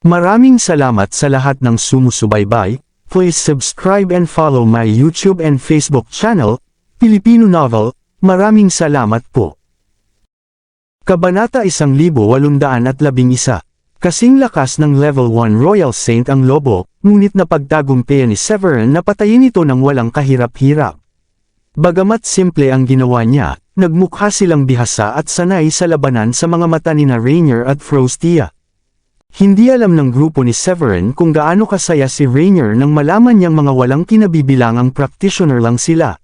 Maraming salamat sa lahat ng sumusubaybay. Please subscribe and follow my YouTube and Facebook channel, Filipino Novel. Maraming salamat po. Kabanata 1811. Kasing lakas ng Level 1 Royal Saint ang lobo, ngunit napagtagumpayan ni Severin na patayin ito ng walang kahirap-hirap. Bagamat simple ang ginawa niya, nagmukha silang bihasa at sanay sa labanan sa mga mata ni Rainier at Frostia. Hindi alam ng grupo ni Severin kung gaano kasaya si Rainier nang malaman niyang mga walang kinabibilangang practitioner lang sila.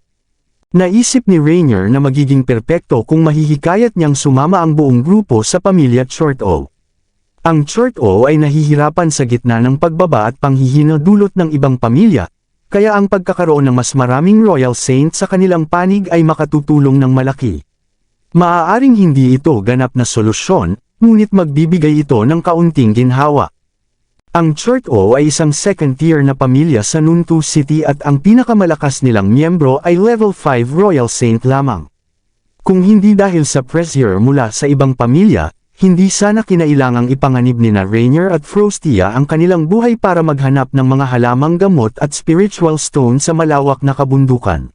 Naisip ni Rainier na magiging perpekto kung mahihikayat niyang sumama ang buong grupo sa pamilya Chorto. Ang Chorto ay nahihirapan sa gitna ng pagbaba at panghihina dulot ng ibang pamilya, kaya ang pagkakaroon ng mas maraming Royal Saint sa kanilang panig ay makatutulong ng malaki. Maaaring hindi ito ganap na solusyon, ngunit magbibigay ito ng kaunting ginhawa. Ang Chorto ay isang second-tier na pamilya sa Nuntu City at ang pinakamalakas nilang miyembro ay Level 5 Royal Saint lamang. Kung hindi dahil sa pressure mula sa ibang pamilya, hindi sana kinailangang ipanganib ni Rainier at Frostia ang kanilang buhay para maghanap ng mga halamang gamot at spiritual stone sa malawak na kabundukan.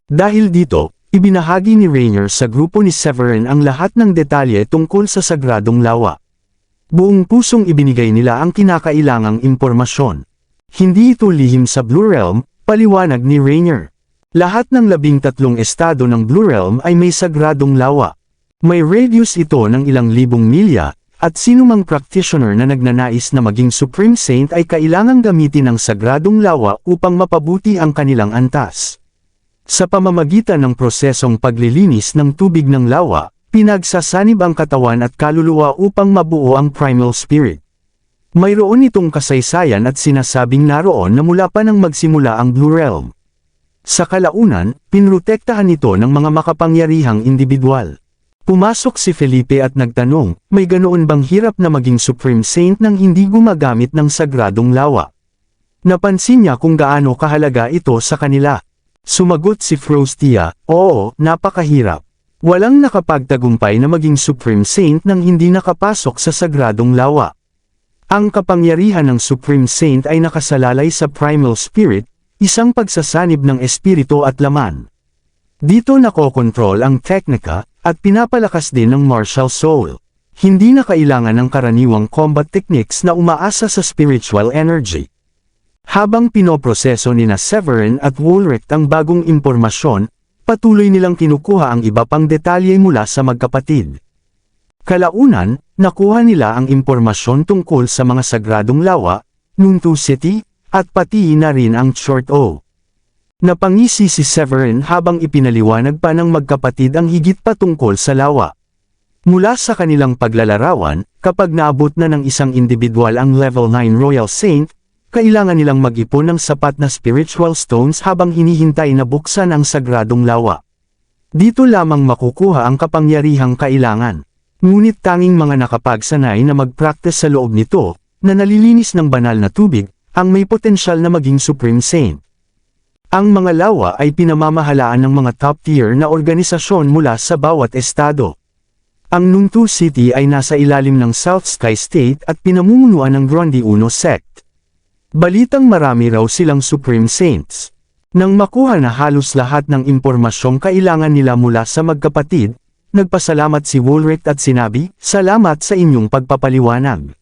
Dahil dito, ibinahagi ni Rainier sa grupo ni Severin ang lahat ng detalye tungkol sa sagradong lawa. Buong pusong ibinigay nila ang kinakailangang impormasyon. Hindi ito lihim sa Blue Realm, paliwanag ni Rainier. Lahat ng 13 estado ng Blue Realm ay may sagradong lawa. May radius ito ng ilang libong milya, at sinumang practitioner na nagnanais na maging Supreme Saint ay kailangang gamitin ang sagradong lawa upang mapabuti ang kanilang antas. Sa pamamagitan ng prosesong paglilinis ng tubig ng lawa, pinagsasanib ang katawan at kaluluwa upang mabuo ang primal spirit. Mayroon itong kasaysayan at sinasabing naroon na mula pa nang magsimula ang Blue Realm. Sa kalaunan, pinrotektahan ito ng mga makapangyarihang individual. Pumasok si Felipe at nagtanong, may ganoon bang hirap na maging Supreme Saint nang hindi gumagamit ng sagradong lawa? Napansin niya kung gaano kahalaga ito sa kanila. Sumagot si Frostia, oo, napakahirap. Walang nakapagtagumpay na maging Supreme Saint nang hindi nakapasok sa sagradong lawa. Ang kapangyarihan ng Supreme Saint ay nakasalalay sa Primal Spirit, isang pagsasanib ng espiritu at laman. Dito nakokontrol ang teknika, at pinapalakas din ng martial soul. Hindi na kailangan ng karaniwang combat techniques na umaasa sa spiritual energy. Habang pinoproseso ni Severin at Woolrich ang bagong impormasyon, patuloy nilang kinukuha ang iba pang detalye mula sa magkapatid. Kalaunan, nakuha nila ang impormasyon tungkol sa mga sagradong lawa, Nuntu City, at pati na rin ang Chorto. Napangisi si Severin habang ipinaliwanag pa ng magkapatid ang higit pa tungkol sa lawa. Mula sa kanilang paglalarawan, kapag naabot na ng isang individual ang Level 9 Royal Saint, kailangan nilang mag-ipon ng sapat na spiritual stones habang hinihintay na buksan ang sagradong lawa. Dito lamang makukuha ang kapangyarihang kailangan. Ngunit tanging mga nakapagsanay na mag-practice sa loob nito, na nalilinis ng banal na tubig, ang may potensyal na maging Supreme Saint. Ang mga lawa ay pinamamahalaan ng mga top-tier na organisasyon mula sa bawat estado. Ang Nuntu City ay nasa ilalim ng South Sky State at pinamumunuan ng Grundy Uno Sect. Balitang marami raw silang Supreme Saints. Nang makuha na halos lahat ng impormasyong kailangan nila mula sa magkapatid, nagpasalamat si Woolrich at sinabi, "Salamat sa inyong pagpapaliwanag."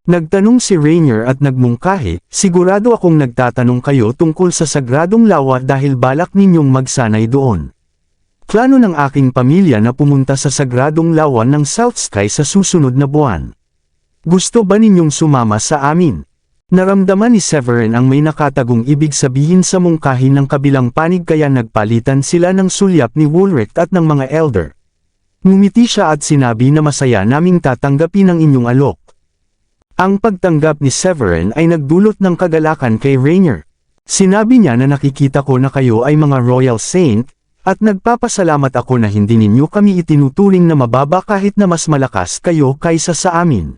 Nagtanong si Rainier at nagmungkahi, "Sigurado akong nagtatanong kayo tungkol sa sagradong lawa dahil balak ninyong magsanay doon. Plano ng aking pamilya na pumunta sa sagradong lawa ng South Sky sa susunod na buwan. Gusto ba ninyong sumama sa amin?" Naramdaman ni Severin ang may nakatagong ibig sabihin sa mungkahi ng kabilang panig kaya nagpalitan sila ng sulyap ni Woolrich at ng mga elder. Ngumiti siya at sinabi na masaya naming tatanggapin ang inyong alok. Ang pagtanggap ni Severin ay nagdulot ng kagalakan kay Rainier. Sinabi niya na nakikita ko na kayo ay mga Royal Saint, at nagpapasalamat ako na hindi ninyo kami itinuturing na mababa kahit na mas malakas kayo kaysa sa amin.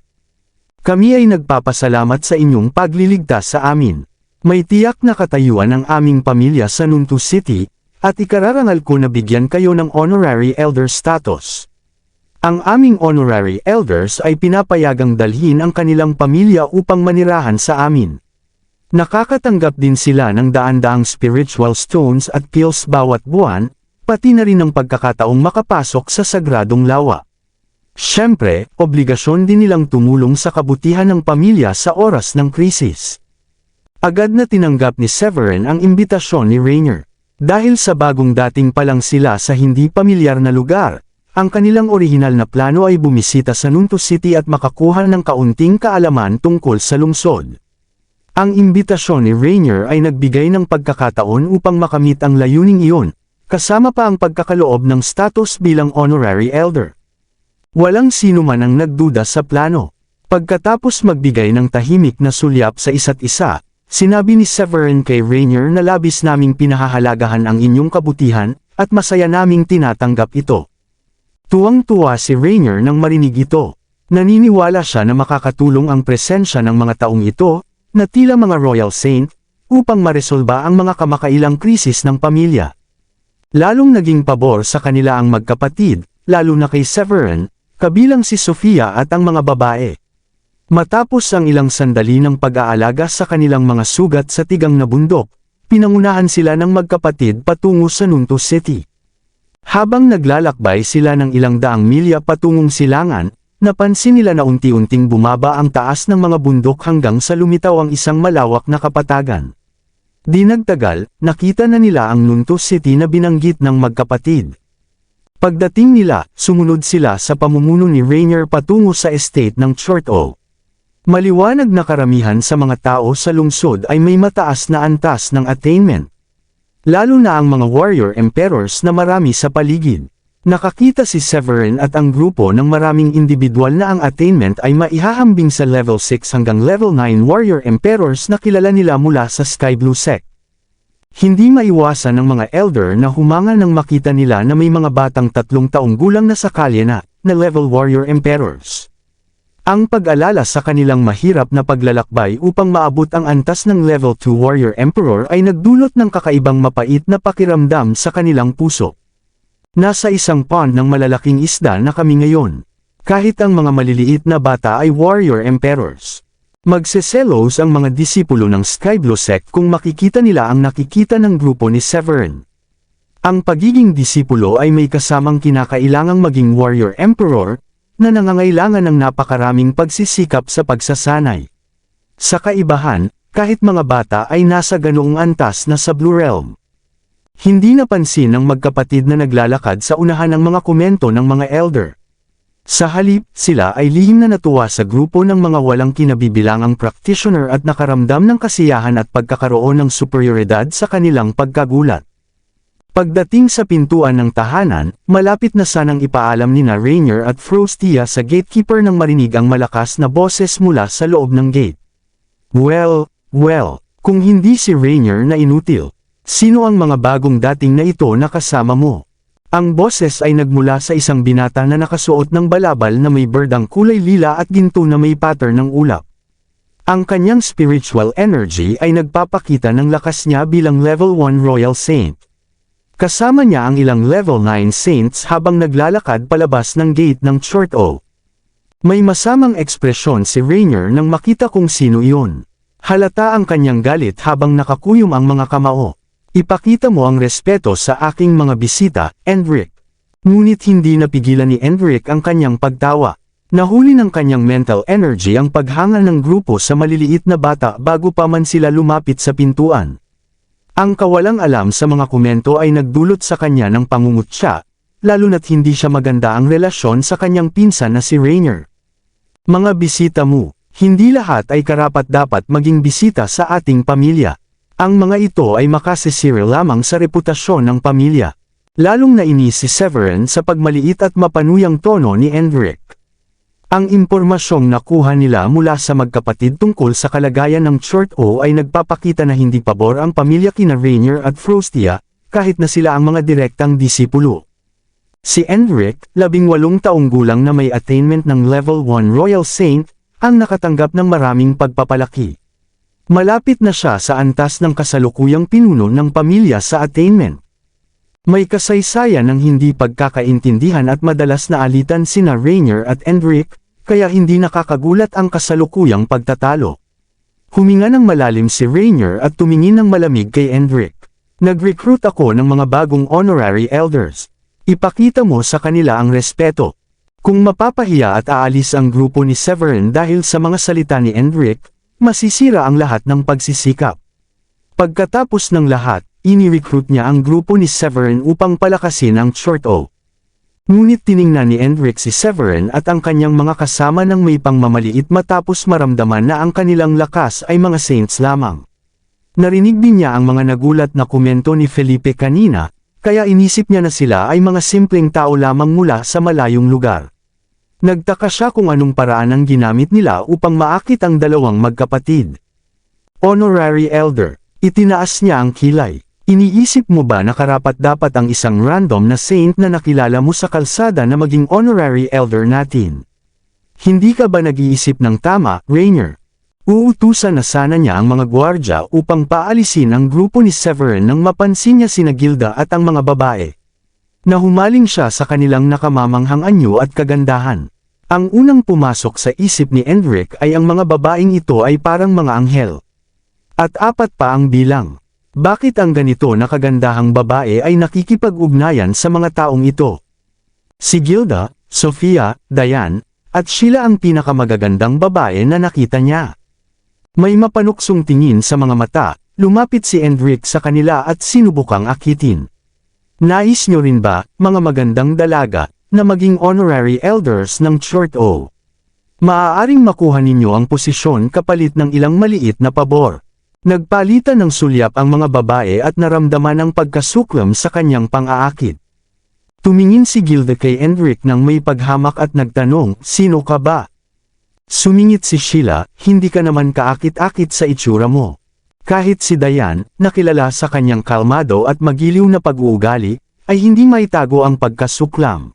Kami ay nagpapasalamat sa inyong pagliligtas sa amin. May tiyak na katayuan ang aming pamilya sa Nuntu City, at ikararangal ko na bigyan kayo ng honorary elder status. Ang aming honorary elders ay pinapayagang dalhin ang kanilang pamilya upang manirahan sa amin. Nakakatanggap din sila ng daan-daang spiritual stones at pills bawat buwan, pati na rin ang pagkakataong makapasok sa sagradong lawa. Siyempre, obligasyon din nilang tumulong sa kabutihan ng pamilya sa oras ng krisis. Agad na tinanggap ni Severin ang imbitasyon ni Rainier. Dahil sa bagong dating pa lang sila sa hindi pamilyar na lugar, ang kanilang orihinal na plano ay bumisita sa Nunto City at makakuha ng kaunting kaalaman tungkol sa lungsod. Ang imbitasyon ni Rainier ay nagbigay ng pagkakataon upang makamit ang layuning iyon, kasama pa ang pagkakaloob ng status bilang honorary elder. Walang sino man ang nagduda sa plano. Pagkatapos magbigay ng tahimik na sulyap sa isa't isa, sinabi ni Severin kay Rainier na labis naming pinahahalagahan ang inyong kabutihan, at masaya naming tinatanggap ito. Tuwang-tuwa si Rainier nang marinig ito. Naniniwala siya na makakatulong ang presensya ng mga taong ito, na tila mga royal saint, upang maresolba ang mga kamakailang krisis ng pamilya. Lalong naging pabor sa kanila ang magkapatid, lalo na kay Severin, kabilang si Sofia at ang mga babae. Matapos ang ilang sandali ng pag-aalaga sa kanilang mga sugat sa tigang na bundok, pinangunahan sila ng magkapatid patungo sa Nunto City. Habang naglalakbay sila ng ilang daang milya patungong silangan, napansin nila na unti-unting bumaba ang taas ng mga bundok hanggang sa lumitaw ang isang malawak na kapatagan. Di nagtagal, nakita na nila ang Nunto City na binanggit ng magkapatid. Pagdating nila, sumunod sila sa pamumuno ni Rainier patungo sa estate ng Chorto. Maliwanag na karamihan sa mga tao sa lungsod ay may mataas na antas ng attainment. Lalo na ang mga warrior emperors na marami sa paligid. Nakakita si Severin at ang grupo ng maraming individual na ang attainment ay maihahambing sa level 6 hanggang level 9 warrior emperors na kilala nila mula sa Sky Blue Sect. Hindi maiwasan ng mga elder na humanga nang makita nila na may mga batang 3 taong gulang na sa kalye na level warrior emperors. Ang pag-alala sa kanilang mahirap na paglalakbay upang maabot ang antas ng level 2 warrior emperor ay nagdulot ng kakaibang mapait na pakiramdam sa kanilang puso. Nasa isang pond ng malalaking isda na kami ngayon. Kahit ang mga maliliit na bata ay warrior emperors. Magseselos ang mga disipulo ng Sky Blue Sect kung makikita nila ang nakikita ng grupo ni Severin. Ang pagiging disipulo ay may kasamang kinakailangang maging warrior emperor, na nangangailangan ng napakaraming pagsisikap sa pagsasanay. Sa kaibahan, kahit mga bata ay nasa ganoong antas na sa Blue Realm. Hindi napansin ng magkapatid na naglalakad sa unahan ng mga komento ng mga elder. Sa halip, sila ay lihim na natuwa sa grupo ng mga walang kinabibilangang practitioner at nakaramdam ng kasiyahan at pagkakaroon ng superioridad sa kanilang pagkagulat. Pagdating sa pintuan ng tahanan, malapit na sanang ipaalam nina Rainier at Frostia sa gatekeeper nang marinig ang malakas na boses mula sa loob ng gate. Well, kung hindi si Rainier na inutil, sino ang mga bagong dating na ito na kasama mo? Ang boses ay nagmula sa isang binata na nakasuot ng balabal na may berdang kulay lila at ginto na may pattern ng ulap. Ang kanyang spiritual energy ay nagpapakita ng lakas niya bilang level 1 Royal Saint. Kasama niya ang ilang level 9 saints habang naglalakad palabas ng gate ng Chorto. May masamang ekspresyon si Rainier nang makita kung sino iyon. Halata ang kanyang galit habang nakakuyom ang mga kamao. Ipakita mo ang respeto sa aking mga bisita, Endrick. Ngunit hindi napigilan ni Endrick ang kanyang pagtawa. Nahuli ng kanyang mental energy ang paghangal ng grupo sa maliliit na bata bago pa man sila lumapit sa pintuan. Ang kawalang alam sa mga komento ay nagdulot sa kanya ng pangungutya, lalo na't hindi siya maganda ang relasyon sa kanyang pinsan na si Rainier. Mga bisita mo, hindi lahat ay karapat-dapat maging bisita sa ating pamilya. Ang mga ito ay makasisira lamang sa reputasyon ng pamilya. Lalong nainis si Severin sa pagmaliit at mapanuyang tono ni Endrick. Ang impormasyong nakuha nila mula sa magkapatid tungkol sa kalagayan ng Chorto ay nagpapakita na hindi pabor ang pamilya kina Rainier at Frostia, kahit na sila ang mga direktang disipulo. Si Endrick, 18 taong gulang na may attainment ng level 1 Royal Saint, ang nakatanggap ng maraming pagpapalaki. Malapit na siya sa antas ng kasalukuyang pinuno ng pamilya sa attainment. May kasaysayan ng hindi pagkakaintindihan at madalas na alitan sina Rainier at Endrick, kaya hindi nakakagulat ang kasalukuyang pagtatalo. Huminga ng malalim si Rainier at tumingin ng malamig kay Endrick. Nag-recruit ako ng mga bagong honorary elders. Ipakita mo sa kanila ang respeto. Kung mapapahiya at aalis ang grupo ni Severin dahil sa mga salita ni Endrick, masisira ang lahat ng pagsisikap. Pagkatapos ng lahat, ini-recruit niya ang grupo ni Severin upang palakasin ang Short O. Ngunit tiningnan ni Endrick si Severin at ang kanyang mga kasama ng may pangmamaliit matapos maramdaman na ang kanilang lakas ay mga saints lamang. Narinig din niya ang mga nagulat na komento ni Felipe kanina, kaya inisip niya na sila ay mga simpleng tao lamang mula sa malayong lugar. Nagtaka siya kung anong paraan ang ginamit nila upang maakit ang dalawang magkapatid. Honorary Elder, itinaas niya ang kilay. Iniisip mo ba na karapat-dapat ang isang random na saint na nakilala mo sa kalsada na maging honorary elder natin? Hindi ka ba nag-iisip ng tama, Rainier? Uutusan na sana niya ang mga gwardya upang paalisin ang grupo ni Severin nang mapansin niya sina Gilda at ang mga babae. Nahumaling siya sa kanilang nakamamanghang anyo at kagandahan. Ang unang pumasok sa isip ni Endrick ay ang mga babaeng ito ay parang mga anghel. At 4 pa ang bilang. Bakit ang ganito na kagandahang babae ay nakikipag-ugnayan sa mga taong ito? Si Gilda, Sofia, Diane, at Sheila ang pinakamagagandang babae na nakita niya. May mapanuksong tingin sa mga mata, lumapit si Endrick sa kanila at sinubukang akitin. Nais nyo rin ba, mga magandang dalaga, na maging honorary elders ng Short O? Maaaring makuha ninyo ang posisyon kapalit ng ilang maliit na pabor. Nagpalitan ng sulyap ang mga babae at naramdaman ang pagkasuklam sa kanyang pang-aakit. Tumingin si Gilda kay Endrick nang may paghamak at nagtanong, sino ka ba? Sumingit si Sheila, hindi ka naman kaakit-akit sa itsura mo. Kahit si Diane, nakilala sa kanyang kalmado at magiliw na pag-uugali, ay hindi maitago ang pagkasuklam.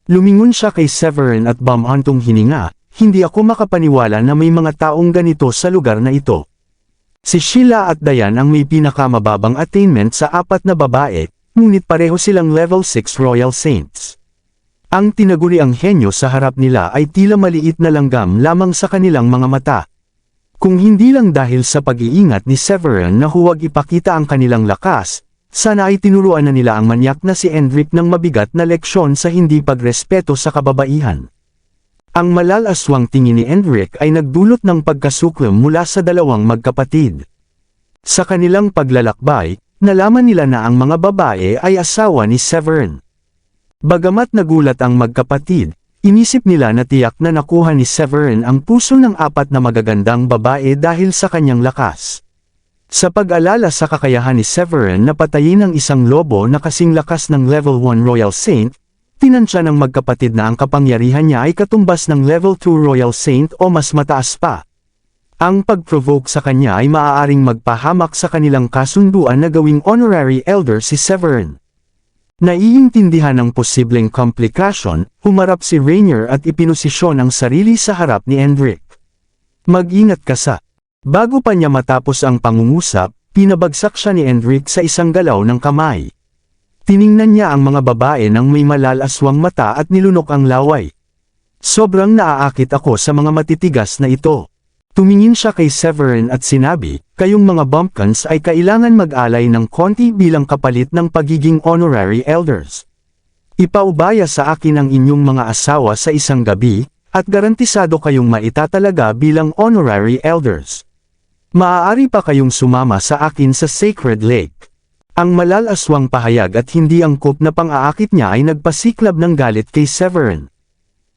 Lumingon siya kay Severin at bamhantong hininga, hindi ako makapaniwala na may mga taong ganito sa lugar na ito. Si Sheila at Diane ang may pinakamababang attainment sa 4 na babae, ngunit pareho silang level 6 Royal Saints. Ang tinaguriang henyo sa harap nila ay tila maliit na langgam lamang sa kanilang mga mata. Kung hindi lang dahil sa pag-iingat ni Severin na huwag ipakita ang kanilang lakas, sana ay tinuruan na nila ang manyak na si Endrick ng mabigat na leksyon sa hindi pagrespeto sa kababaihan. Ang malalaswang tingin ni Endrick ay nagdulot ng pagkasuklam mula sa dalawang magkapatid. Sa kanilang paglalakbay, nalaman nila na ang mga babae ay asawa ni Severin. Bagamat nagulat ang magkapatid, inisip nila na tiyak na nakuha ni Severin ang puso ng 4 na magagandang babae dahil sa kanyang lakas. Sa pag-alala sa kakayahan ni Severin na patayin ang isang lobo na kasing lakas ng level 1 Royal Saint, tinansya ng magkapatid na ang kapangyarihan niya ay katumbas ng level 2 Royal Saint o mas mataas pa. Ang pag-provoke sa kanya ay maaaring magpahamak sa kanilang kasunduan na gawing honorary elder si Severin. Naiintindihan ang posibleng komplikasyon, humarap si Rainier at ipinosisyon ang sarili sa harap ni Endrick. Mag-ingat ka sa. Bago pa niya matapos ang pangungusap, pinabagsak siya ni Endrick sa isang galaw ng kamay. Tiningnan niya ang mga babae ng may malalaswang mata at nilunok ang laway. Sobrang naaakit ako sa mga matitigas na ito. Tumingin siya kay Severin at sinabi, kayong mga bumpkins ay kailangan mag-alay ng konti bilang kapalit ng pagiging honorary elders. Ipaubaya sa akin ang inyong mga asawa sa isang gabi, at garantisado kayong maitatalaga bilang honorary elders. Maaari pa kayong sumama sa akin sa Sacred Lake. Ang malalaswang pahayag at hindi angkop na pang-aakit niya ay nagpasiklab ng galit kay Severin.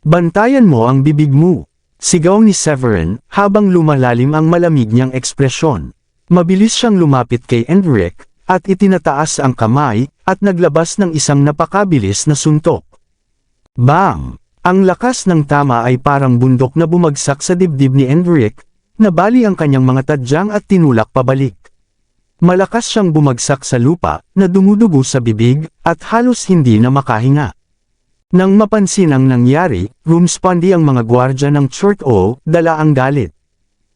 Bantayan mo ang bibig mo. Sigaw ni Severin, habang lumalalim ang malamig niyang ekspresyon. Mabilis siyang lumapit kay Endrick, at itinataas ang kamay, at naglabas ng isang napakabilis na suntok. Bang! Ang lakas ng tama ay parang bundok na bumagsak sa dibdib ni Endrick, nabali ang kanyang mga tadyang at tinulak pabalik. Malakas siyang bumagsak sa lupa, na dumudugo sa bibig, at halos hindi na makahinga. Nang mapansin ang nangyari, rumspandi ang mga gwardya ng Short O, dala ang galit.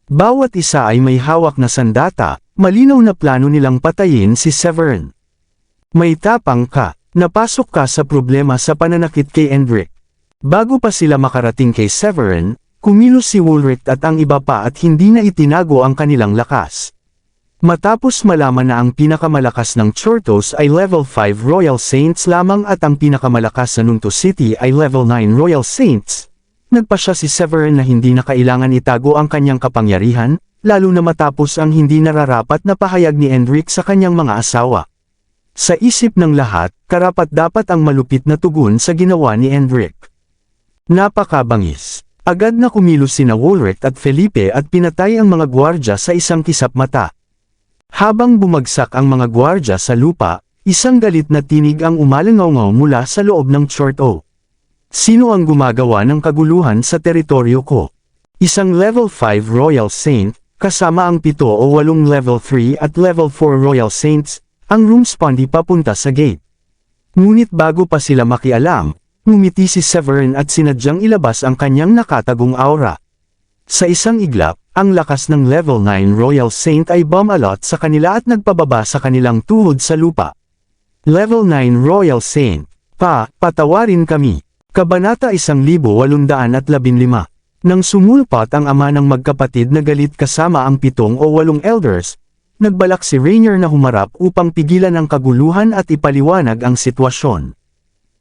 Bawat isa ay may hawak na sandata, malinaw na plano nilang patayin si Severin. May tapang ka, napasok ka sa problema sa pananakit kay Endrick. Bago pa sila makarating kay Severin, kumilos si Woolrich at ang iba pa at hindi na itinago ang kanilang lakas. Matapos malaman na ang pinakamalakas ng Chortos ay level 5 Royal Saints lamang at ang pinakamalakas sa Nunto City ay level 9 Royal Saints, nagpasya si Severin na hindi na kailangan itago ang kanyang kapangyarihan, lalo na matapos ang hindi nararapat na pahayag ni Endrick sa kanyang mga asawa. Sa isip ng lahat, karapat-dapat ang malupit na tugon sa ginawa ni Endrick. Napakabangis. Agad na kumilos sina Woolrich at Felipe at pinatay ang mga gwardya sa isang kisap mata. Habang bumagsak ang mga gwardya sa lupa, isang galit na tinig ang umalangaw mula sa loob ng Chorto. Sino ang gumagawa ng kaguluhan sa teritoryo ko? Isang level 5 Royal Saint, kasama ang 7 o 8 level 3 at level 4 Royal Saints, ang rumspondi papunta sa gate. Ngunit bago pa sila makialam, ngumiti si Severin at sinadyang ilabas ang kanyang nakatagong aura. Sa isang iglap, ang lakas ng level 9 Royal Saint ay bumalot sa kanila at nagpababa sa kanilang tuhod sa lupa. Level 9 Royal Saint, patawarin kami. Kabanata 1815. Nang sumulpat ang ama ng magkapatid na galit kasama ang 7 o 8 elders, nagbalak si Rainier na humarap upang pigilan ang kaguluhan at ipaliwanag ang sitwasyon.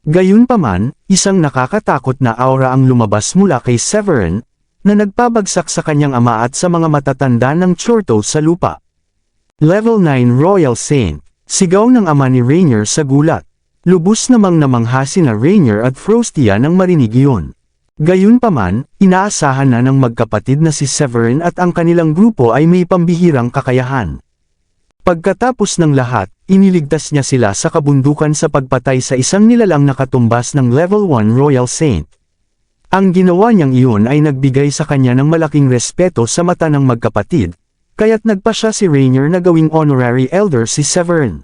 Gayunpaman, isang nakakatakot na aura ang lumabas mula kay Severin, na nagpabagsak sa kanyang ama at sa mga matatanda ng Chorto sa lupa. Level 9 Royal Saint, sigaw ng ama ni Rainier sa gulat. Lubos namang namangha sina Rainier at Frostia nang marinig iyon. Gayunpaman, inaasahan na ng magkapatid na si Severin at ang kanilang grupo ay may pambihirang kakayahan. Pagkatapos ng lahat, iniligtas niya sila sa kabundukan sa pagpatay sa isang nilalang na katumbas ng level 1 Royal Saint. Ang ginawa niyang iyon ay nagbigay sa kanya ng malaking respeto sa mata ng magkapatid, kaya't nagpasya si Rainier na gawing honorary elder si Severin.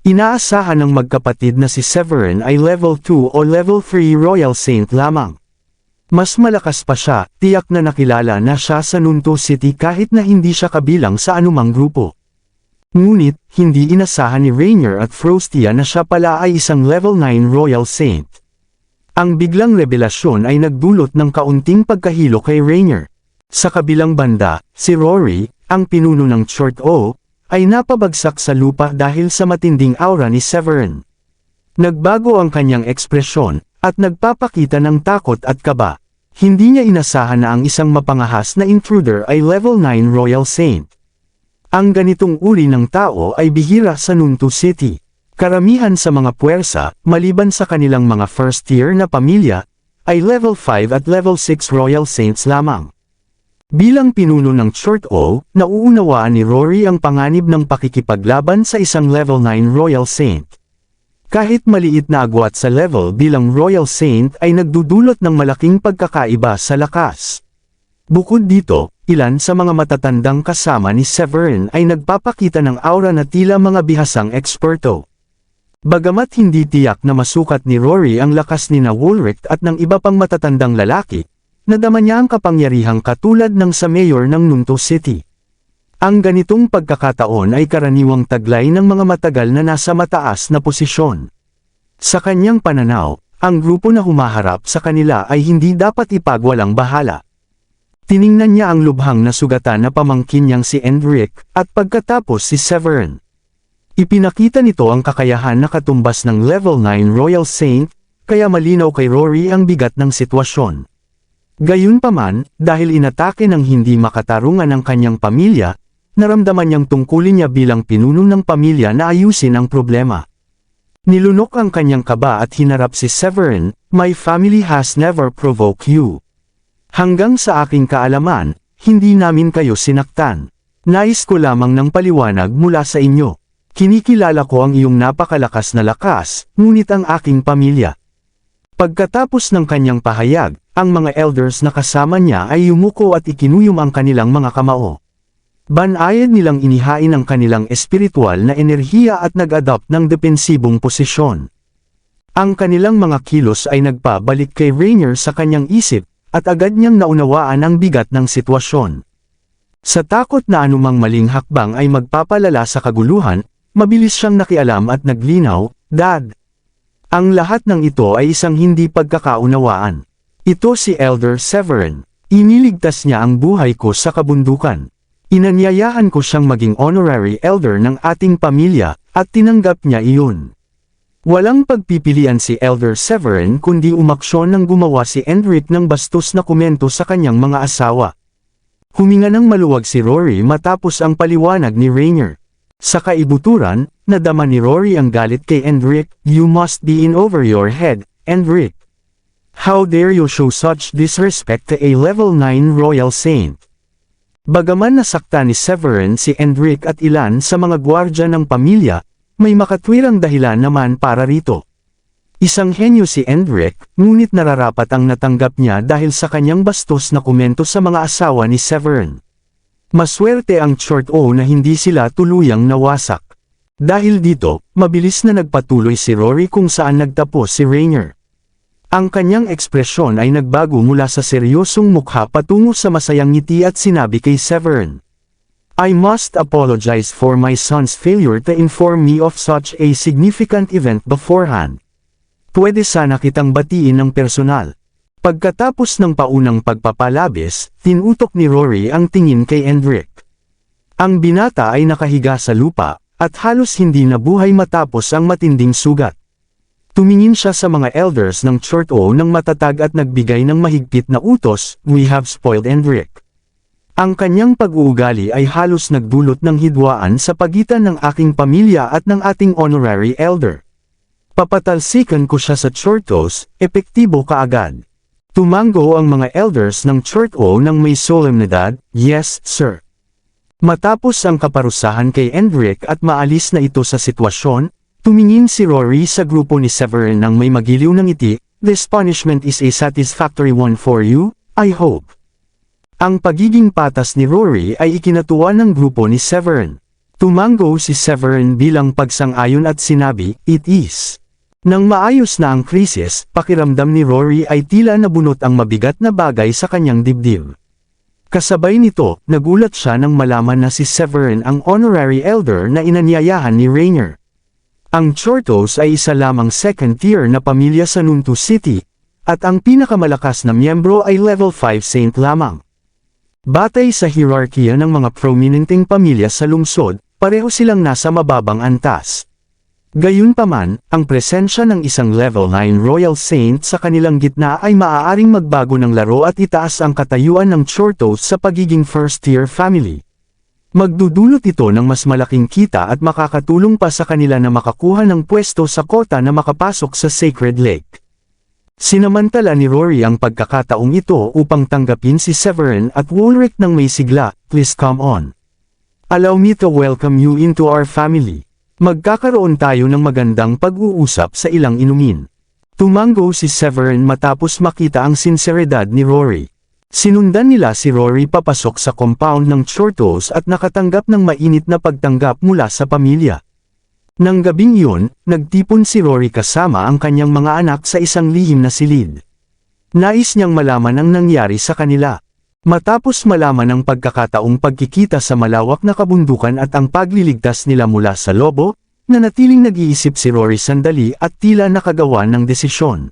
Inaasahan ng magkapatid na si Severin ay level 2 o level 3 Royal Saint lamang. Mas malakas pa siya, tiyak na nakilala na siya sa Nunto City kahit na hindi siya kabilang sa anumang grupo. Ngunit, hindi inasahan ni Rainier at Frostia na siya pala ay isang level 9 Royal Saint. Ang biglang revelasyon ay nagdulot ng kaunting pagkahilo kay Rainier. Sa kabilang banda, si Rory, ang pinuno ng Chorto, ay napabagsak sa lupa dahil sa matinding aura ni Severin. Nagbago ang kanyang ekspresyon, at nagpapakita ng takot at kaba. Hindi niya inasahan na ang isang mapangahas na intruder ay level 9 Royal Saint. Ang ganitong uri ng tao ay bihira sa Nunto City. Karamihan sa mga puwersa, maliban sa kanilang mga first-tier na pamilya, ay level 5 at level 6 Royal Saints lamang. Bilang pinuno ng Chorto, nauunawaan ni Rory ang panganib ng pakikipaglaban sa isang level 9 Royal Saint. Kahit maliit na agwat sa level bilang Royal Saint ay nagdudulot ng malaking pagkakaiba sa lakas. Bukod dito, ilan sa mga matatandang kasama ni Severin ay nagpapakita ng aura na tila mga bihasang eksperto. Bagamat hindi tiyak na masukat ni Rory ang lakas ni Woolrich at ng iba pang matatandang lalaki, nadama niya ang kapangyarihang katulad ng sa mayor ng Nunto City. Ang ganitong pagkakataon ay karaniwang taglay ng mga matagal na nasa mataas na posisyon. Sa kanyang pananaw, ang grupo na humaharap sa kanila ay hindi dapat ipagwalang bahala. Tiningnan niya ang lubhang na sugatan na pamangkin niyang si Endrick, at pagkatapos si Severin. Ipinakita nito ang kakayahan na katumbas ng level 9 Royal Saint, kaya malinaw kay Rory ang bigat ng sitwasyon. Gayunpaman, dahil inatake ng hindi makatarungan ang kanyang pamilya, naramdaman niyang tungkulin niya bilang pinuno ng pamilya na ayusin ang problema. Nilunok ang kanyang kaba at hinarap si Severin, "My family has never provoked you. Hanggang sa aking kaalaman, hindi namin kayo sinaktan. Nais ko lamang ng paliwanag mula sa inyo. Kinikilala ko ang iyong napakalakas na lakas, ngunit ang aking pamilya." Pagkatapos ng kanyang pahayag, ang mga elders na kasama niya ay yumuko at ikinuyom ang kanilang mga kamao. Banayad nilang inihain ang kanilang espiritual na enerhiya at nag-adopt ng depensibong posisyon. Ang kanilang mga kilos ay nagpabalik kay Rainier sa kanyang isip, at agad niyang naunawaan ang bigat ng sitwasyon. Sa takot na anumang maling hakbang ay magpapalala sa kaguluhan, mabilis siyang nakialam at naglinaw, "Dad." Ang lahat ng ito ay isang hindi pagkakaunawaan. Ito si Elder Severin. Iniligtas niya ang buhay ko sa kabundukan. Inanyayahan ko siyang maging honorary elder ng ating pamilya, at tinanggap niya iyon. Walang pagpipilian si Elder Severin kundi umaksyon nang gumawa si Enric ng bastos na komento sa kanyang mga asawa. Huminga ng maluwag si Rory matapos ang paliwanag ni Rainier. Sa kaibuturan, nadama ni Rory ang galit kay Enric. "You must be in over your head, Enric. How dare you show such disrespect to a level 9 royal saint?" Bagaman nasaktan ni Severin si Enric at ilan sa mga gwardya ng pamilya, may makatwirang dahilan naman para rito. Isang henyo si Enric, ngunit nararapat ang natanggap niya dahil sa kanyang bastos na komento sa mga asawa ni Severin. Maswerte ang Chort O na hindi sila tuluyang nawasak. Dahil dito, mabilis na nagpatuloy si Rory kung saan nagtapos si Rainier. Ang kanyang ekspresyon ay nagbago mula sa seryosong mukha patungo sa masayang ngiti at sinabi kay Severin, "I must apologize for my son's failure to inform me of such a significant event beforehand. Pwede sana kitang batiin ng personal." Pagkatapos ng paunang pagpapalabis, tinutok ni Rory ang tingin kay Enric. Ang binata ay nakahiga sa lupa, at halos hindi nabuhay matapos ang matinding sugat. Tumingin siya sa mga elders ng Chort O ng matatag at nagbigay ng mahigpit na utos, "We have spoiled Enric." Ang kanyang pag-uugali ay halos nagdulot ng hidwaan sa pagitan ng aking pamilya at ng ating honorary elder. Papatalsikan ko siya sa Chort O's, epektibo kaagad. Tumango ang mga elders ng Chort O ng may solemnidad, "Yes, sir." Matapos ang kaparusahan kay Enric at maalis na ito sa sitwasyon, tumingin si Rory sa grupo ni Severin nang may magiliw ng ngiti, "This punishment is a satisfactory one for you, I hope." Ang pagiging patas ni Rory ay ikinatuwa ng grupo ni Severin. Tumango si Severin bilang pagsang-ayon at sinabi, "It is." Nang maayos na ang krisis, pakiramdam ni Rory ay tila nabunot ang mabigat na bagay sa kanyang dibdib. Kasabay nito, nagulat siya nang malaman na si Severin ang honorary elder na inanyayahan ni Rainier. Ang Chortos ay isa lamang second-tier na pamilya sa Nuntu City, at ang pinakamalakas na miyembro ay level 5 saint lamang. Batay sa hierarkiya ng mga prominenteng pamilya sa lungsod, pareho silang nasa mababang antas. Gayunpaman, ang presensya ng isang level 9 royal saint sa kanilang gitna ay maaaring magbago ng laro at itaas ang katayuan ng Chortos sa pagiging first-tier family. Magdudulot ito ng mas malaking kita at makakatulong pa sa kanila na makakuha ng pwesto sa kota na makapasok sa Sacred Lake. Sinamantala ni Rory ang pagkakataong ito upang tanggapin si Severin at Woolrich ng may sigla, "Please come on. Allow me to welcome you into our family. Magkakaroon tayo ng magandang pag-uusap sa ilang inumin." Tumango si Severin matapos makita ang sinseridad ni Rory. Sinundan nila si Rory papasok sa compound ng Chortos at nakatanggap ng mainit na pagtanggap mula sa pamilya. Nang gabing iyon, nagtipon si Rory kasama ang kanyang mga anak sa isang lihim na silid. Nais niyang malaman ang nangyari sa kanila. Matapos malaman ang pagkakataong pagkikita sa malawak na kabundukan at ang pagliligtas nila mula sa lobo, nanatiling nag-iisip si Rory sandali at tila nakagawa ng desisyon.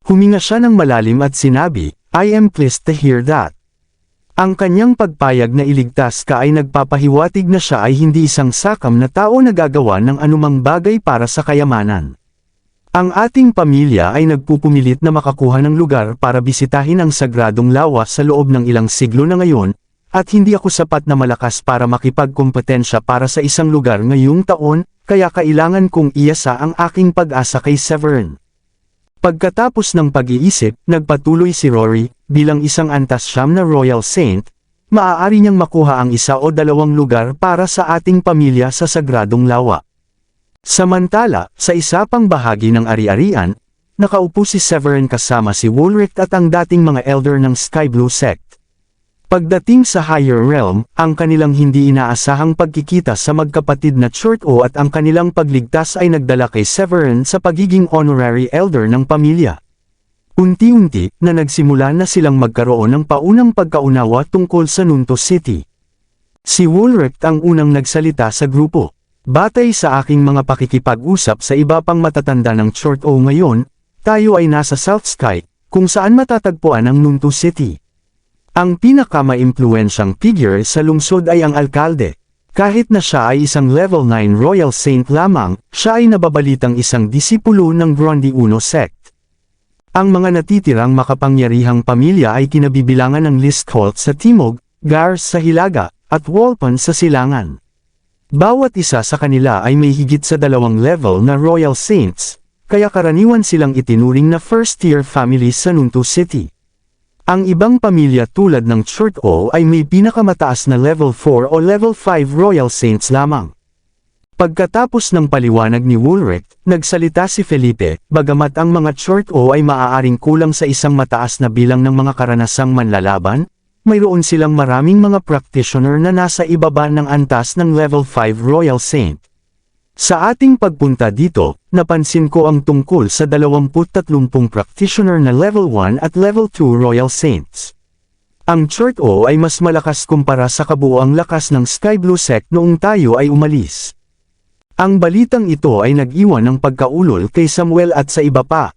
Huminga siya ng malalim at sinabi, "I am pleased to hear that." Ang kanyang pagpayag na iligtas ka ay nagpapahiwatig na siya ay hindi isang sakam na tao na gagawa ng anumang bagay para sa kayamanan. Ang ating pamilya ay nagpupumilit na makakuha ng lugar para bisitahin ang sagradong lawa sa loob ng ilang siglo na ngayon, at hindi ako sapat na malakas para makipagkompetensya para sa isang lugar ngayong taon, kaya kailangan kong iasa ang aking pag-asa kay Severin. Pagkatapos ng pag-iisip, nagpatuloy si Rory, bilang isang antas siyam na Royal Saint, maaari niyang makuha ang isa o dalawang lugar para sa ating pamilya sa Sagradong Lawa. Samantala, sa isa pang bahagi ng ari-arian, nakaupo si Severin kasama si Woolrich at ang dating mga elder ng Sky Blue Sect. Pagdating sa Higher Realm, ang kanilang hindi inaasahang pagkikita sa magkapatid na Chort-O at ang kanilang pagligtas ay nagdala kay Severin sa pagiging honorary elder ng pamilya. Unti-unti, na nagsimula na silang magkaroon ng paunang pagkaunawa tungkol sa Nunto City. Si Woolrich ang unang nagsalita sa grupo. Batay sa aking mga pakikipag-usap sa iba pang matatanda ng Chort O ngayon, tayo ay nasa South Sky, kung saan matatagpuan ang Nuntu City. Ang pinakamaimpluwensyang figure sa lungsod ay ang alkalde. Kahit na siya ay isang level 9 Royal Saint lamang, siya ay nababalitang isang disipulo ng Gronde Uno sect. Ang mga natitirang makapangyarihang pamilya ay kinabibilangan ng Listholt sa timog, Gars sa hilaga, at Walpon sa silangan. Bawat isa sa kanila ay may higit sa 2 level na Royal Saints, kaya karaniwan silang itinuring na first-tier families sa Nuntu City. Ang ibang pamilya tulad ng Chort O ay may pinakamataas na level 4 o level 5 Royal Saints lamang. Pagkatapos ng paliwanag ni Woolrich, nagsalita si Felipe, bagamat ang mga Chort O ay maaaring kulang sa isang mataas na bilang ng mga karanasang manlalaban, mayroon silang maraming mga practitioner na nasa ibaba ng antas ng level 5 Royal Saint. Sa ating pagpunta dito, napansin ko ang tungkol sa 20-30 practitioner na level 1 at level 2 Royal Saints. Ang Chort O ay mas malakas kumpara sa kabuoang lakas ng Sky Blue Sect noong tayo ay umalis. Ang balitang ito ay nag-iwan ng pagkaulol kay Samuel at sa iba pa.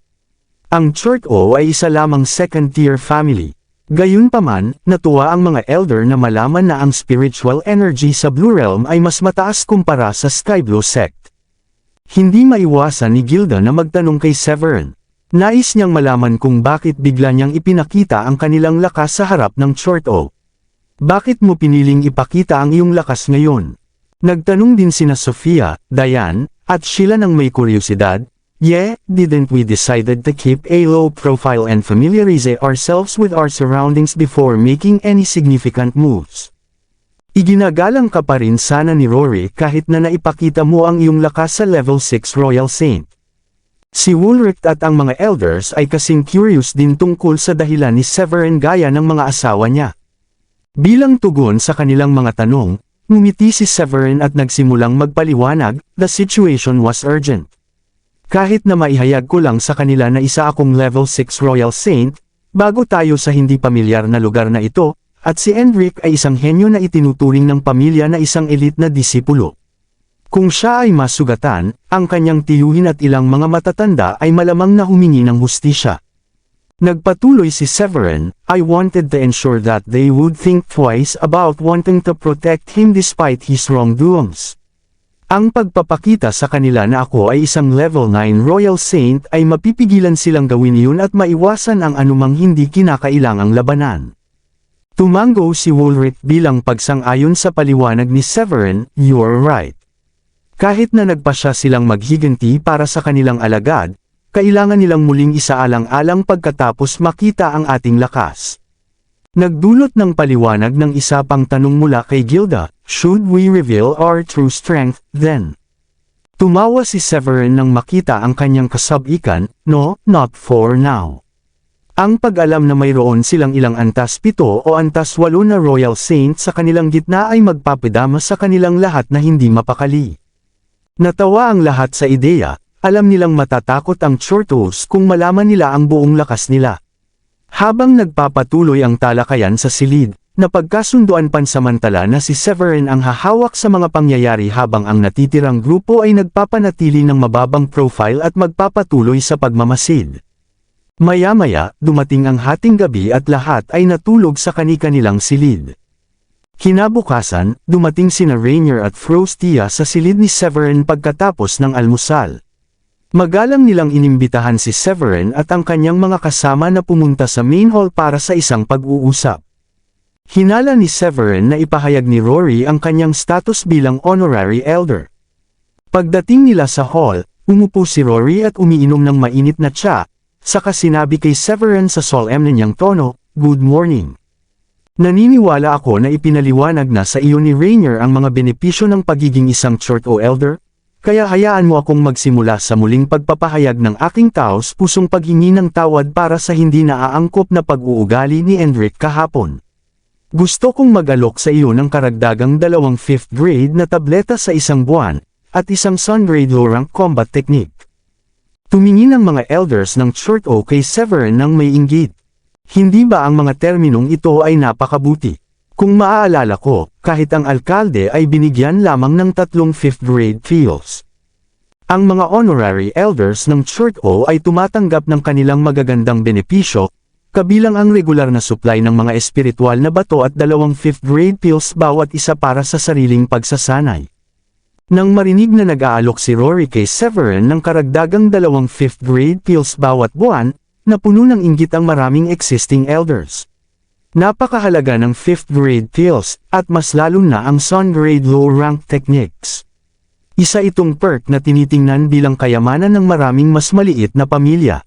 Ang Chort O ay isa lamang second-tier family. Gayunpaman, natuwa ang mga elder na malaman na ang spiritual energy sa Blue Realm ay mas mataas kumpara sa Sky Blue Sect. Hindi maiwasan ni Gilda na magtanong kay Severin. Nais niyang malaman kung bakit bigla niyang ipinakita ang kanilang lakas sa harap ng Chort O. Bakit mo piniling ipakita ang iyong lakas ngayon? Nagtanong din sina Sofia, Diane, at Sheila ng may kuryosidad. Yeah, didn't we decided to keep a low profile and familiarize ourselves with our surroundings before making any significant moves? Iginagalang ka pa rin sana ni Rory kahit na naipakita mo ang iyong lakas sa level 6 Royal Saint. Si Woolrich at ang mga elders ay kasing curious din tungkol sa dahilan ni Severin gaya ng mga asawa niya. Bilang tugon sa kanilang mga tanong, ngumiti si Severin at nagsimulang magpaliwanag, the situation was urgent. Kahit na maihayag ko lang sa kanila na isa akong level 6 Royal Saint, bago tayo sa hindi pamilyar na lugar na ito, at si Endrick ay isang henyo na itinuturing ng pamilya na isang elite na disipulo. Kung siya ay masugatan, ang kanyang tiyuhin at ilang mga matatanda ay malamang na humingi ng hustisya. Nagpatuloy si Severin, I wanted to ensure that they would think twice about wanting to protect him despite his wrongdoings. Ang pagpapakita sa kanila na ako ay isang level 9 Royal Saint ay mapipigilan silang gawin iyon at maiwasan ang anumang hindi kinakailangang labanan. Tumango si Woolrich bilang pagsang-ayon sa paliwanag ni Severin, you're right. Kahit na nagpasya silang maghiganti para sa kanilang alagad, kailangan nilang muling isaalang-alang pagkatapos makita ang ating lakas. Nagdulot ng paliwanag ng isa pang tanong mula kay Gilda, should we reveal our true strength, then? Tumawa si Severin nang makita ang kanyang kasabikan, no, not for now. Ang pag-alam na mayroon silang ilang antas 7 o antas 8 na Royal Saint sa kanilang gitna ay magpapadama sa kanilang lahat na hindi mapakali. Natawa ang lahat sa ideya, alam nilang matatakot ang Chortos kung malaman nila ang buong lakas nila. Habang nagpapatuloy ang talakayan sa silid, napagkasunduan pansamantala na si Severin ang hahawak sa mga pangyayari habang ang natitirang grupo ay nagpapanatili ng mababang profile at magpapatuloy sa pagmamasid. Maya-maya, dumating ang hating gabi at lahat ay natulog sa kani-kanilang silid. Kinabukasan, dumating sina Rainier at Frostia sa silid ni Severin pagkatapos ng almusal. Magalang nilang inimbitahan si Severin at ang kanyang mga kasama na pumunta sa main hall para sa isang pag-uusap. Hinala ni Severin na ipahayag ni Rory ang kanyang status bilang honorary elder. Pagdating nila sa hall, umupo si Rory at umiinom ng mainit na tsa, saka sinabi kay Severin sa solemn niyang tono, good morning. Naniniwala ako na ipinaliwanag na sa iyo ni Rainier ang mga benepisyo ng pagiging isang Chort O elder, kaya hayaan mo akong magsimula sa muling pagpapahayag ng aking taos-pusong paghingi ng tawad para sa hindi naaangkop na pag-uugali ni Endrick kahapon. Gusto kong mag-alok sa iyo ng karagdagang 2 5th grade na tableta sa isang buwan, at isang Sun grade low rank combat technique. Tumingin ang mga elders ng Chort O kay Severin ng may inggit. Hindi ba ang mga terminong ito ay napakabuti? Kung maaalala ko, kahit ang alkalde ay binigyan lamang ng 3 5th grade fields. Ang mga honorary elders ng Church ay tumatanggap ng kanilang magagandang benepisyo, kabilang ang regular na supply ng mga espiritual na bato at 2 5th grade pills bawat isa para sa sariling pagsasanay. Nang marinig na nag-aalok si Rory kay Severin ng karagdagang 2 5th grade pills bawat buwan, napuno ng inggit ang maraming existing elders. Napakahalaga ng 5th grade pills, at mas lalo na ang Sun grade low rank techniques. Isa itong perk na tinitingnan bilang kayamanan ng maraming mas maliit na pamilya.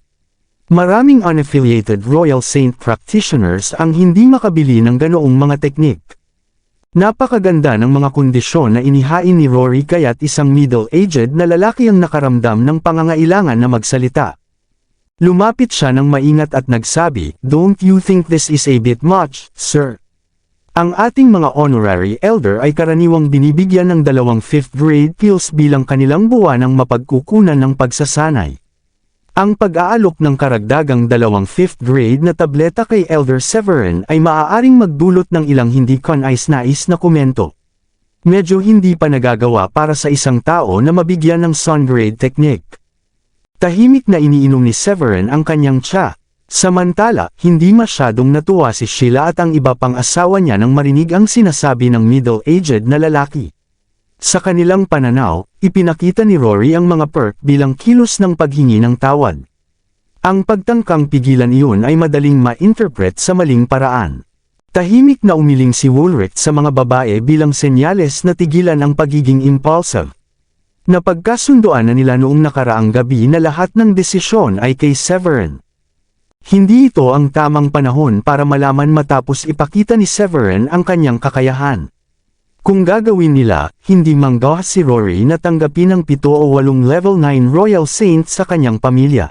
Maraming unaffiliated Royal Saint practitioners ang hindi makabili ng ganoong mga teknik. Napakaganda ng mga kondisyon na inihain ni Rory kaya't isang middle-aged na lalaki ang nakaramdam ng pangangailangan na magsalita. Lumapit siya ng maingat at nagsabi, "Don't you think this is a bit much, sir?" Ang ating mga honorary elder ay karaniwang binibigyan ng 2 5th grade pills bilang kanilang buwanang mapagkukunan ng pagsasanay. Ang pag-aalok ng karagdagang 2 5th grade na tableta kay Elder Severin ay maaaring magdulot ng ilang hindi kanais-nais na komento. Medyo hindi pa nagagawa para sa isang tao na mabigyan ng Sun grade technique. Tahimik na iniinom ni Severin ang kanyang tsa. Samantala, hindi masyadong natuwa si Sheila at ang iba pang asawa niya nang marinig ang sinasabi ng middle-aged na lalaki. Sa kanilang pananaw, ipinakita ni Rory ang mga perk bilang kilos ng paghingi ng tawad. Ang pagtangkang pigilan iyon ay madaling ma-interpret sa maling paraan. Tahimik na umiling si Woolrich sa mga babae bilang senyales na tigilan ang pagiging impulsive. Napagkasunduan na nila noong nakaraang gabi na lahat ng desisyon ay kay Severin. Hindi ito ang tamang panahon para malaman matapos ipakita ni Severin ang kanyang kakayahan. Kung gagawin nila, hindi manggawa si Rory na tanggapin ang 7 o 8 level 9 Royal Saint sa kanyang pamilya.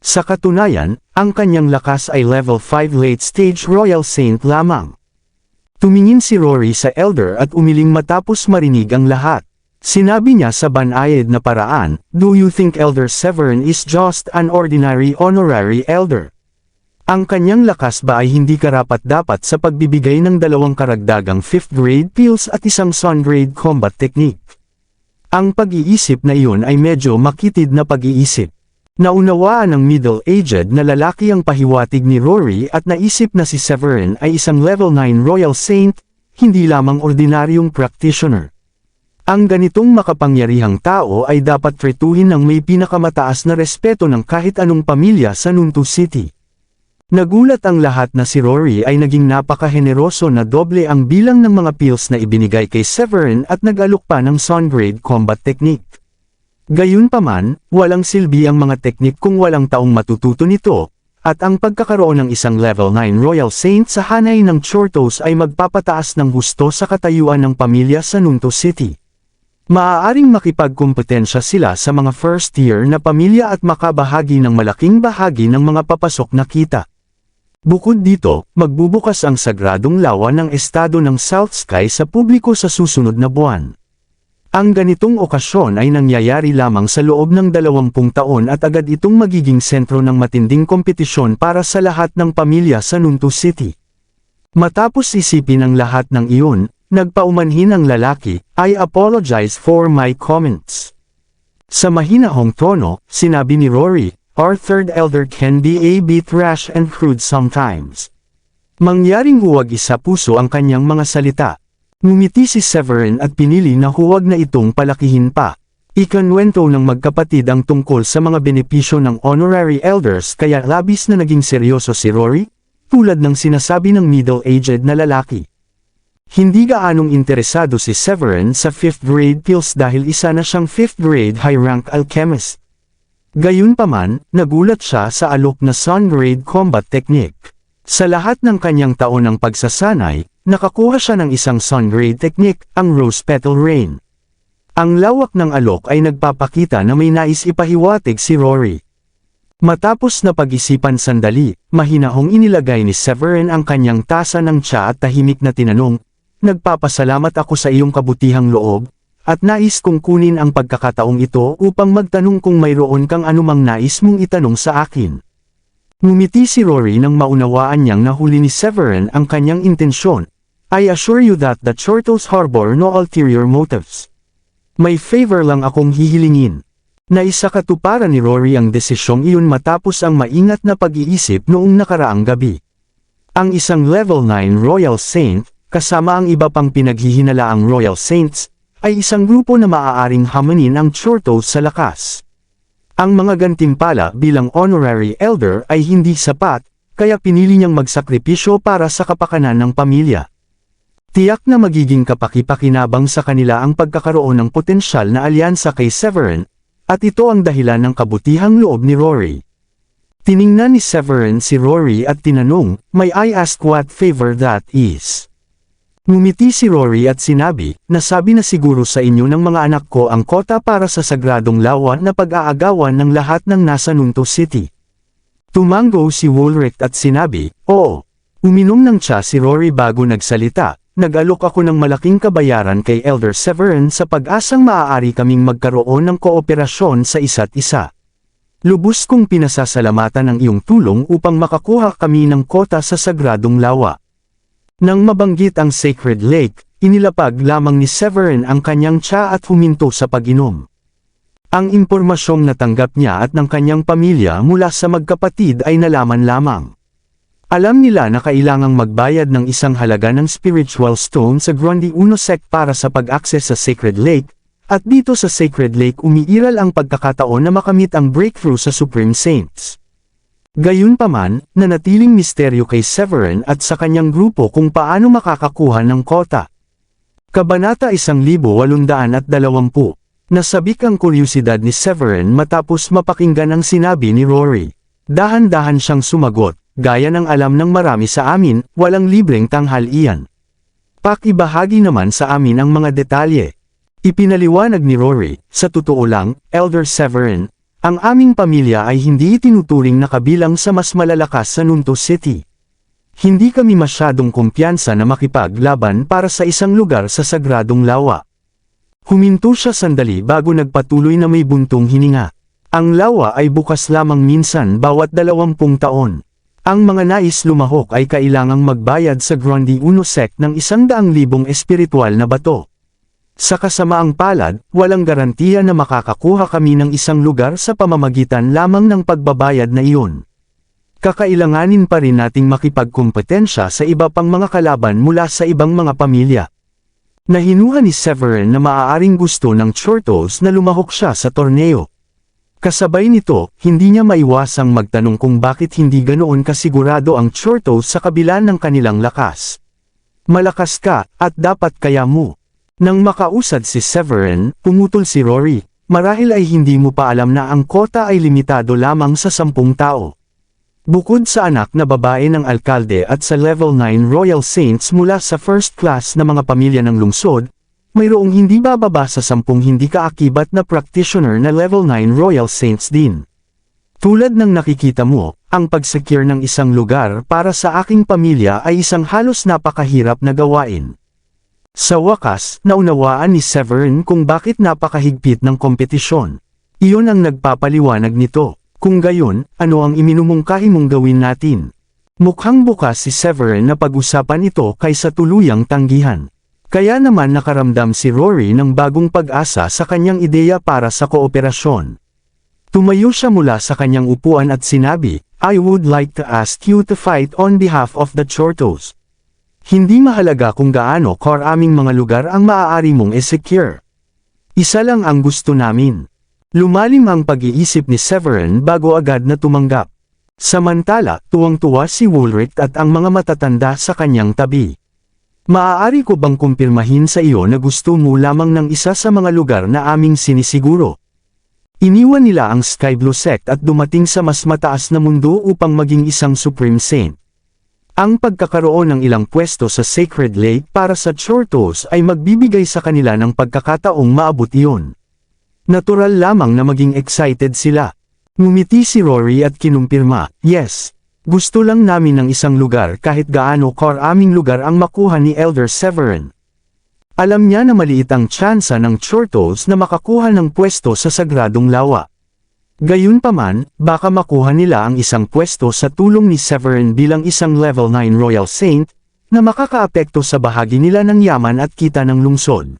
Sa katunayan, ang kanyang lakas ay level 5 late stage Royal Saint lamang. Tumingin si Rory sa elder at umiling matapos marinig ang lahat. Sinabi niya sa banayad na paraan, "Do you think Elder Severin is just an ordinary honorary elder?" Ang kanyang lakas ba ay hindi karapat-dapat sa pagbibigay ng 2 karagdagang 5th grade pills at isang Sun grade combat technique? Ang pag-iisip na iyon ay medyo makitid na pag-iisip. Naunawaan ng middle-aged na lalaki ang pahiwatig ni Rory at naisip na si Severin ay isang level 9 Royal Saint, hindi lamang ordinaryong practitioner. Ang ganitong makapangyarihang tao ay dapat tretuhin ng may pinakamataas na respeto ng kahit anong pamilya sa Nuntu City. Nagulat ang lahat na si Rory ay naging napakaheneroso na doble ang bilang ng mga pills na ibinigay kay Severin at nag-alok pa ng Sun grade combat technique. Gayunpaman, walang silbi ang mga teknik kung walang taong matututo nito, at ang pagkakaroon ng isang level 9 Royal Saint sa hanay ng Chortos ay magpapataas ng husto sa katayuan ng pamilya sa Nuntu City. Maaaring makipagkumpetensya sila sa mga first tier na pamilya at makabahagi ng malaking bahagi ng mga papasok na kita. Bukod dito, magbubukas ang sagradong lawa ng estado ng South Sky sa publiko sa susunod na buwan. Ang ganitong okasyon ay nangyayari lamang sa loob ng 20 taon at agad itong magiging sentro ng matinding kompetisyon para sa lahat ng pamilya sa Nuntu City. Matapos isipin ang lahat ng iyon, nagpaumanhin ang lalaki, "I apologize for my comments." Sa mahinahong tono, sinabi ni Rory, "Our third elder can be a bit rash and crude sometimes." Mangyaring huwag isa puso ang kanyang mga salita. Ngumiti si Severin at pinili na huwag na itong palakihin pa. Ikanwento ng magkapatid ang tungkol sa mga benepisyo ng honorary elders kaya labis na naging seryoso si Rory, tulad ng sinasabi ng middle-aged na lalaki. Hindi gaanong interesado si Severin sa 5th grade pills dahil isa na siyang 5th grade high-rank alchemist. Gayunpaman, nagulat siya sa alok na Sun grade combat technique. Sa lahat ng kanyang taon ng pagsasanay, nakakuha siya ng isang Sun grade technique, ang Rose Petal Rain. Ang lawak ng alok ay nagpapakita na may nais ipahiwatig si Rory. Matapos na pag-isipan sandali, mahinahong inilagay ni Severin ang kanyang tasa ng tsa at tahimik na tinanong, "Nagpapasalamat ako sa iyong kabutihang loob, at nais kong kunin ang pagkakataong ito upang magtanong kung mayroon kang anumang nais mong itanong sa akin." Ngumiti si Rory nang maunawaan niyang nahuli ni Severin ang kanyang intensyon, I assure you that the Chortos harbor no ulterior motives. May favor lang akong hihilingin. Naisakatuparan ni Rory ang desisyong iyon matapos ang maingat na pag-iisip noong nakaraang gabi. Ang isang level 9 Royal Saint, kasama ang iba pang pinaghihinalaang Royal Saints, ay isang grupo na maaaring hamanin ang Chortos sa lakas. Ang mga gantimpala bilang honorary elder ay hindi sapat, kaya pinili niyang magsakripisyo para sa kapakanan ng pamilya. Tiyak na magiging kapaki-pakinabang sa kanila ang pagkakaroon ng potensyal na alyansa kay Severin, at ito ang dahilan ng kabutihang loob ni Rory. Tiningnan ni Severin si Rory at tinanong, "May I ask what favor that is?" Ngumiti si Rory at sinabi, "Nasabi na siguro sa inyo ng mga anak ko ang kota para sa sagradong lawa na pag-aagawan ng lahat ng nasa Nunto City." Tumango si Woolrich at sinabi, "Oo." Uminom ng tsa si Rory bago nagsalita. "Nag-alok ako ng malaking kabayaran kay Elder Severin sa pag-asang maaari kaming magkaroon ng kooperasyon sa isa't isa. Lubos kong pinasasalamatan ang iyong tulong upang makakuha kami ng kota sa sagradong lawa." Nang mabanggit ang Sacred Lake, inilapag lamang ni Severin ang kanyang tsa at huminto sa pag-inom. Ang impormasyong natanggap niya at ng kanyang pamilya mula sa magkapatid ay nalaman lamang. Alam nila na kailangang magbayad ng isang halaga ng spiritual stone sa Grundy Uno Sect para sa pag-access sa Sacred Lake, at dito sa Sacred Lake umiiral ang pagkakataon na makamit ang breakthrough sa Supreme Saints. Gayunpaman, nanatiling misteryo kay Severin at sa kanyang grupo kung paano makakakuha ng kota. Kabanata 1820. Nasabik ang kuryusidad ni Severin matapos mapakinggan ang sinabi ni Rory. Dahan-dahan siyang sumagot. "Gaya ng alam ng marami sa amin, walang libreng tanghalian. Pakibahagi naman sa amin ang mga detalye." Ipinaliwanag ni Rory, "Sa totoo lang, Elder Severin, ang aming pamilya ay hindi itinuturing na kabilang sa mas malalakas sa Nunto City. Hindi kami masyadong kumpiyansa na makipaglaban para sa isang lugar sa sagradong lawa." Huminto siya sandali bago nagpatuloy na may buntong hininga. "Ang lawa ay bukas lamang minsan bawat 20 taon. Ang mga nais lumahok ay kailangang magbayad sa Grundy Uno Sect ng 100,000 espiritual na bato. Sa kasamaang palad, walang garantiya na makakakuha kami ng isang lugar sa pamamagitan lamang ng pagbabayad na iyon. Kakailanganin pa rin nating makipagkompetensya sa iba pang mga kalaban mula sa ibang mga pamilya." Nahinuha ni Severin na maaaring gusto ng Chortos na lumahok siya sa torneo. Kasabay nito, hindi niya maiwasang magtanong kung bakit hindi ganoon kasigurado ang Chortos sa kabila ng kanilang lakas. "Malakas ka, at dapat kaya mo." Nang makausad si Severin, pumutol si Rory, "Marahil ay hindi mo pa alam na ang kota ay limitado lamang sa 10 tao. Bukod sa anak na babae ng alkalde at sa level 9 Royal Saints mula sa first class na mga pamilya ng lungsod, mayroong hindi bababa sa 10 hindi kaakibat na practitioner na level 9 Royal Saints din. Tulad ng nakikita mo, ang pag-secure ng isang lugar para sa aking pamilya ay isang halos napakahirap na gawain." Sa wakas, naunawaan ni Severin kung bakit napakahigpit ng kompetisyon. Iyon ang nagpapaliwanag nito. "Kung gayon, ano ang iminumungkahi mong gawin natin?" Mukhang bukas si Severin na pag-usapan ito kaysa tuluyang tanggihan. Kaya naman nakaramdam si Rory ng bagong pag-asa sa kanyang ideya para sa kooperasyon. Tumayo siya mula sa kanyang upuan at sinabi, "I would like to ask you to fight on behalf of the Chortos. Hindi mahalaga kung gaano karaming mga lugar ang maaari mong i-secure. Isa lang ang gusto namin." Lumalim ang pag-iisip ni Severin bago agad na tumanggap. Samantala, tuwang-tuwa si Woolrich at ang mga matatanda sa kanyang tabi. "Maaari ko bang kumpirmahin sa iyo na gusto mo lamang ng isa sa mga lugar na aming sinisiguro?" Iniwan nila ang Sky Blue Sect at dumating sa mas mataas na mundo upang maging isang Supreme Saint. Ang pagkakaroon ng ilang pwesto sa Sacred Lake para sa Chortos ay magbibigay sa kanila ng pagkakataong maabot iyon. Natural lamang na maging excited sila. Ngumiti si Rory at kinumpirma, "Yes. Gusto lang namin ng isang lugar kahit gaano karaming lugar ang makuha ni Elder Severin." Alam niya na maliit ang tsansa ng Chortos na makakuha ng pwesto sa sagradong lawa. Gayunpaman, baka makuha nila ang isang pwesto sa tulong ni Severin bilang isang level 9 Royal Saint, na makakaapekto sa bahagi nila ng yaman at kita ng lungsod.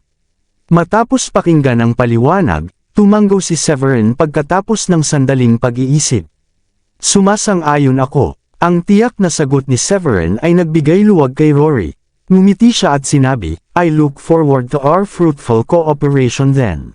Matapos pakinggan ang paliwanag, tumanggo si Severin pagkatapos ng sandaling pag-iisip. Sumasang-ayon ako. Ang tiyak na sagot ni Severin ay nagbigay luwag kay Rory. Ngumiti siya at sinabi, I look forward to our fruitful cooperation then.